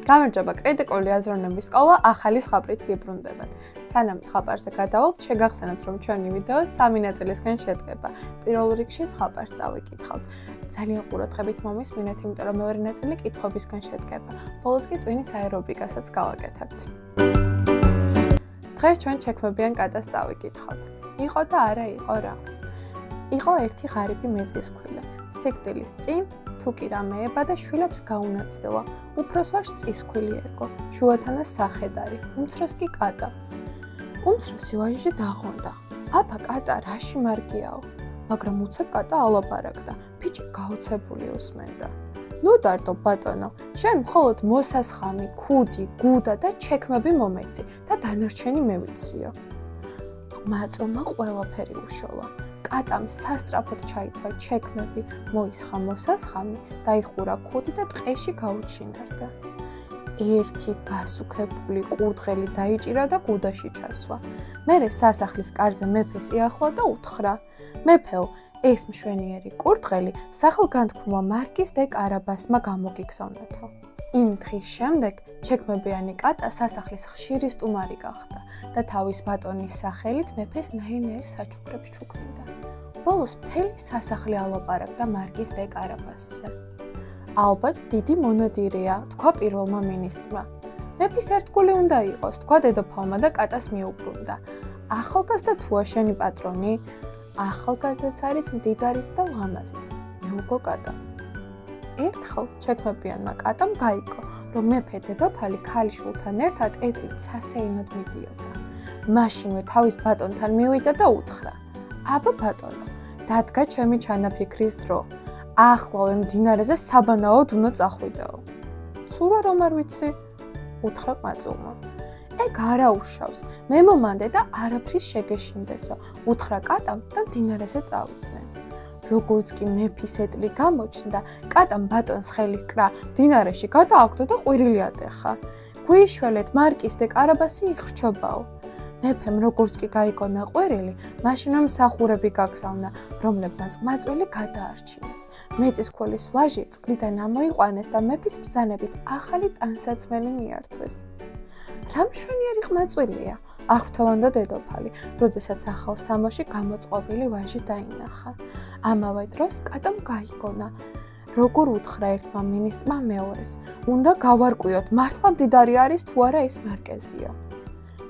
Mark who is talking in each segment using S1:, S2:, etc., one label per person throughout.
S1: გამარჯობა, კრიტიკული აზროვნების სკოლა ახალი ზღაპრით გიბრუნდებათ. სანამ ზღაპარზე გადავალთ, შეგახსენებთ, რომ ჩვენი ვიდეო 3 ნაწილისგან შედგება. პირველ რიგში ზღაპარს წავიკითხავთ. ძალიან ყურადღებით მომისმინეთ, იმიტომ რომ მეორე ნაწილი კითხვებისგან შედგება. ბოლოს კი ტვინის აერობიკასაც გავაკეთებთ. დღეს ჩვენ შექმნებიან კატას წავიკითხავთ. იყო და არა იყო რა. იყო ერთი ღარიბი მეწისქვილი. სიკვდილის წინ თუ კი რამეება და შვილებს გაუნაწილა. უფროს ვარს წისქვილი ერგო, შუათანას სახედარი, უმცროს კი კატა. უმცროსი ვაჟი დაღონდა. აბა კატა რაში მარგიაო? მაგრამ უცებ კატა ალაპარაკდა. ბიჭი გაოცებული უსმენდა. ნუ დარდო ბატონო, შენ მხოლოდ მოსასხამი, ქუდი, გუდა და ჩექმები მომეცი და დანარჩენი მევიციო. მაწომა ყველაფერი უშოლა. კატამ სასწრაფოდ ჩაიცვა ჩექმები, მოისხა მოსასხამი, დაიხურა ქუდი და ტყეში გაუჩინარდა. ერთი გასუქებული კურდღელი დაიჭირა და გუდაში ჩასვა. მერე სასახლის კარზე მეფეს იახლა და უთხრა: მეფეო, ეს მშვენიერი კურდღელი სახელგანთქმულმა მარკიზ დე კარაბასმა გამოგიგზავნათო. იმ დღის შემდეგ ჩექმებიანი კატა სასახლის ხშირი სტუმარი გახდა და თავის ბატონის სახელით მეფეს ნაირ-ნაირ საჩუქრებს ჩუქნიდა. ბოლოს მთელი სასახლე ალაპარაკდა მარკიზ დე კარაბასზე. ალბათ დიდი მონადირეა, თქვა პირველმა მინისტრმა. მეფის ერთგული უნდა იყოს, თქვა დედოფალმა და კატას მიუბრუნდა. ახალგაზრდა თუა შენი პატრონი? ახალგაზრდაც არის მდიდარიც და ლამაზიც, მიუგო კატა. ერთხელ ჩექმებიანმა კატამ გაიგო, რომ მეფე დედოფალი ქალიშვილთან ერთად ეტლით სასეიმოდ მიდიოდა. მაშინვე თავის ბატონთან მივიდა და უთხრა: აბა ბატონო, დადგა ჩემი ჩანაფიქრის დრო. ახლავე მდინარეზე საბანაოდ უნდა წახვიდაო. ცურა რომ არ ვიცი, უთხრა ყმაწვილმა. ეგ არა უშავს, მე მომანდე და არაფრის შეგეშინდესო, უთხრა კატამ და მდინარეზე წავიდნენ. როგორც კი მეფის ეტლი გამოჩნდა, კატამ ბატონს ხელი ჰკრა, მდინარეში გადააგდო და ყვირილი ატეხა. გვიშველეთ, მარკიზ დე კარაბასი იხრჩობაო. მეფემ როგორც კი გაიგონა ყვირილი, მაშინვე მსახურები გაგზავნა, რომლებმაც ყმაწვილი გადაარჩინეს. მეწისქვილის ვაჟი წყლიდან ამოიყვანეს და მეფის ბრძანებით ახალი ტანსაცმელი მიართვეს. რა მშვენიერი ყმაწვილია, აღფრთოვანდა დედოფალი, როდესაც ახალ სამოში გამოწყობილი ვაჟი დაინახა. ამავე დროს კატამ გაიგონა, როგორ უთხრა ერთმა მინისტრმა მეორეს: უნდა გავარკვიოთ, მართლა მდიდარი არის თუ არა ეს მარკეზიო.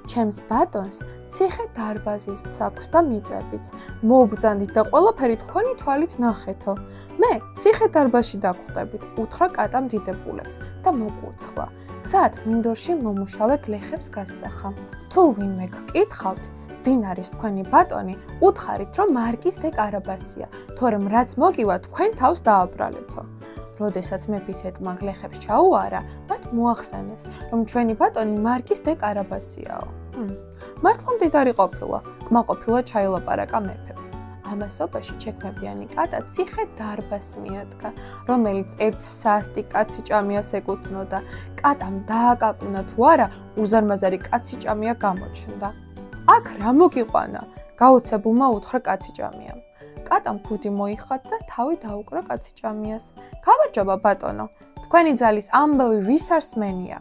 S1: ჩემს ბატონს ციხე დარბაზიც აქვს და მიწებიც. მოვბრძანდით და ყველაფერი თქვენი თვალით ნახეთო. მე ციხე დარბაზში დაგვხვდებით, უთხრა კატამ დიდებულებს და მოკურცხლა. გზად მინდორში მომუშავე გლეხებს გასწახა. თუ ვინმე გკითხავთ, ვინ არის თქვენი ბატონი, უთხარით, რომ მარკიზ დე კარაბასია, თორემ რაც მოგივა თქვენ თავს დააბრალეთო. როდესაც მეფის ეტლმა გლეხებს ჩაუარა, მათ მოახსენეს, რომ ჩვენი ბატონი მარკიზ დე კარაბასიაო. მართლა მდიდარი ყოფილა, კმაყოფილად ჩაილაპარაკა მეფემ. ამასობაში ჩექმებიანი კატა ციხე დარბაზს მიადგა, რომელიც ერთ სასტიკ კაციჭამიას ეკუთვნოდა. კატამ დააკაკუნა თუ არა, უზარმაზარი კაციჭამია გამოჩნდა. აქ რა მოგიყვანა? გაოცებულმა უთხრა კაციჭამიამ. კატამ ქუდი მოიხადა და თავი დაუკრა კაციჭამიას. გამარჯობა ბატონო, თქვენი ძალის ამბავი ვის არ სმენია,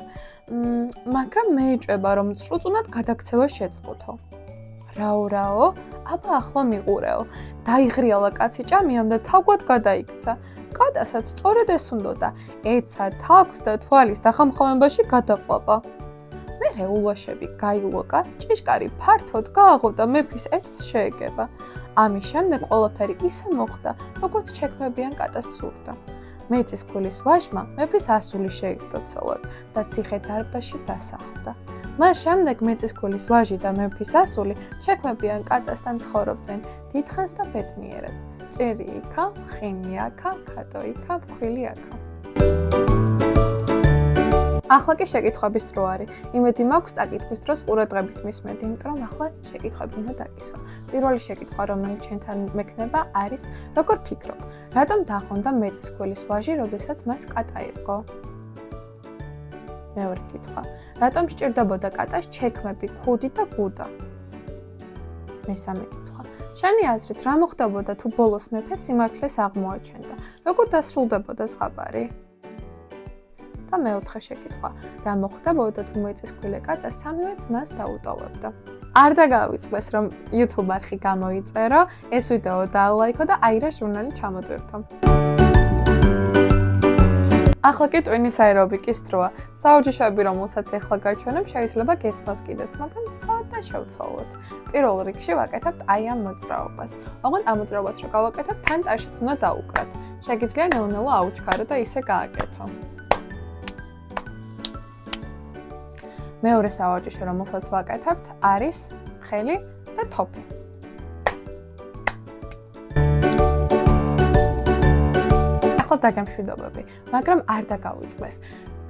S1: მაგრამ მე ეჭვება, რომ წრუწუნად გადაქცევა შეწყოთო. რაო, აბა ახლა მიყურეო. დაიღრიალა კაციჭამიამ და თავგვად გადაიქცა. კატასაც სწორედ ეს უნდოდა, ეცა, თაგვს და თვალის დახამხამებაში გადაყვება. მერე ულვაშები გაილოკა, ჭიშკარი ფართოდ გააღო და მეფის ეტლს შეეგება. ამის შემდეგ ყველაფერი ისე მოხდა, როგორც ჩექმებიან კატას სურდა. მეწისქვილის ვაჟმა მეფის ასული შეირთო ცოლად და ციხე დარბაზში დასახლდა. მას შემდეგ მეწისქვილის ვაჟი და მეფის ასული ჩექმებიან კატასთან ცხოვრობდნენ დიდხანს და ბედნიერად. ჭერი იქა, ხინი აქა, კატო იქა, ფქვილი აქა. ახლა კი შეკითხვების დრო არის. იმედი მაქვს წაკითხვის დროს ყურადღებით მისმენთ, იმიტომ რომ ახლა შეკითხვები უნდა დაგისვა. პირველი შეკითხვა, რომელიც ჩვენთან მექნება, არის: როგორ ფიქრობ, რატომ დაღონდა მეწისქვილის ვაჟი, როდესაც მას კატა ერგო? მეორე კითხვა: რატომ სჭირდებოდა კატას ჩექმები, ქუდი და გუდა? მესამე კითხვა: შენი აზრით, რა მოხდებოდა თუ ბოლოს მეფე სიმართლეს აღმოაჩენდა? როგორ დასრულდებოდა ზღაპარი? და მეოთხე შეკითხვა. რა მოხდა ბოლო 18 წლის ქვილი კატა 3-ვე ძმას დაუტოვებდა? არ დაგავიწყდეს, რომ YouTube არხი გამოიწერო, ეს ვიდეო დაალაიქო და აირა ჟურნალი ჩამოტვირთო. ახლა კი ტვინის აერობიკის დროა. საუჯიშოები, რომელსაც ახლა გაჩვენებ, შეიძლება გეცნოს კიდეც, მაგრამ ცოტა შევცვალოთ. პირველ რიგში ვაკეთებთ აი ამ მოძრაობას. ოღონდ ამ მოძრაობას რო გავაკეთებ, თან ტაშიც უნდა დაუკრათ. შეგიძლია ნელ-ნელა აუჩქარო და ისე გააკეთო. მეორე საუჯიშო, რომელსაც ვაკეთებთ, არის ხელი და თოფი. ახლა დაგემშვიდობები, მაგრამ არ დაგავიწყდეს.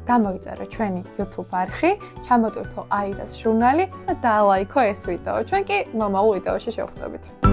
S1: გამოიწერო ჩვენი YouTube არხი, ჩამოტვირთო აირას ჟურნალი და დაალაიქო ეს ვიდეო. ჩვენ კი მომავალ ვიდეოში შევხვდებით.